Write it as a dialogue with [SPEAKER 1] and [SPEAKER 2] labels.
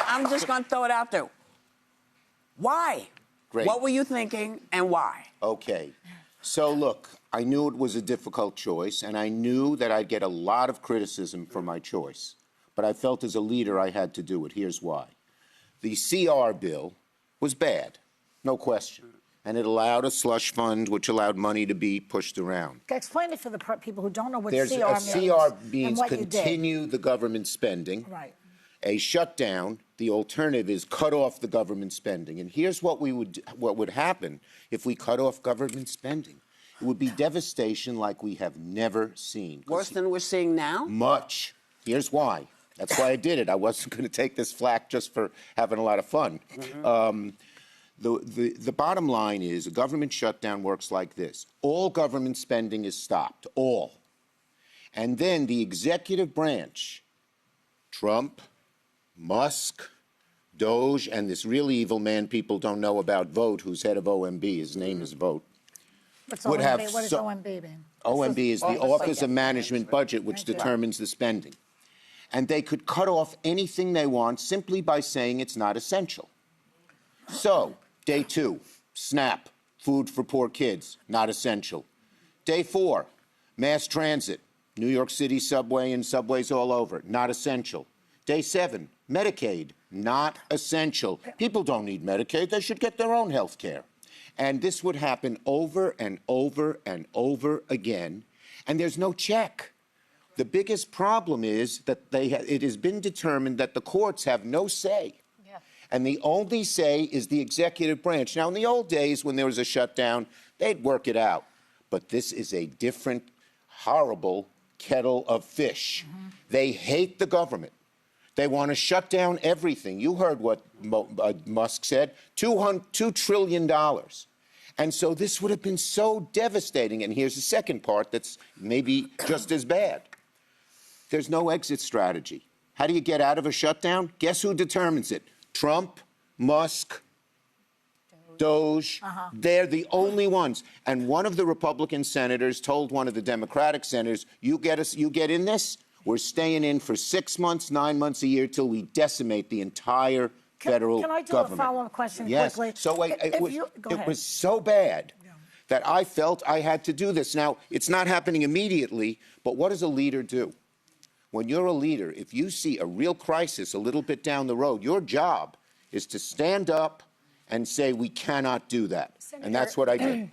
[SPEAKER 1] I'm just gonna throw it out there. Why?
[SPEAKER 2] Great.
[SPEAKER 1] What were you thinking and why?
[SPEAKER 2] Okay. So look, I knew it was a difficult choice, and I knew that I'd get a lot of criticism for my choice. But I felt as a leader I had to do it. Here's why. The CR bill was bad, no question. And it allowed a slush fund, which allowed money to be pushed around.
[SPEAKER 3] Explain it for the people who don't know what CR means.
[SPEAKER 2] CR means continue the government spending.
[SPEAKER 3] Right.
[SPEAKER 2] A shutdown, the alternative is cut off the government spending. And here's what would happen if we cut off government spending. It would be devastation like we have never seen.
[SPEAKER 1] Worse than we're seeing now?
[SPEAKER 2] Much. Here's why. That's why I did it. I wasn't going to take this flack just for having a lot of fun. Mm-hmm. The bottom line is a government shutdown works like this. All government spending is stopped, all. And then the executive branch, Trump, Musk, Doge, and this really evil man people don't know about, Vote, who's head of OMB. His name is Vote.
[SPEAKER 3] What's OMB? What does OMB mean?
[SPEAKER 2] OMB is the Office of Management Budget, which determines the spending. And they could cut off anything they want simply by saying it's not essential. So, day 2, SNAP, food for poor kids, not essential. Day 4, mass transit, New York City subway and subways all over, not essential. Day 7, Medicaid, not essential. People don't need Medicaid. They should get their own health care. And this would happen over and over and over again, and there's no check. The biggest problem is that it has been determined that the courts have no say. Yeah. And the only say is the executive branch. Now, in the old days, when there was a shutdown, they'd work it out. But this is a different, horrible kettle of fish. Mm-hmm. They hate the government. They want to shut down everything. You heard what Musk said, $2 trillion. And so this would have been so devastating. And here's the second part that's maybe just as bad. There's no exit strategy. How do you get out of a shutdown? Guess who determines it? Trump, Musk, Doge. They're the only ones. And one of the Republican senators told one of the Democratic senators, you get in this, we're staying in for 6 months, 9 months, a year, till we decimate the entire federal government.
[SPEAKER 3] Can I do a follow-up question quickly?
[SPEAKER 2] So wait, it was so bad that I felt I had to do this. Now, it's not happening immediately, but what does a leader do? When you're a leader, if you see a real crisis a little bit down the road, your job is to stand up and say, we cannot do that. Senator, and that's what I did.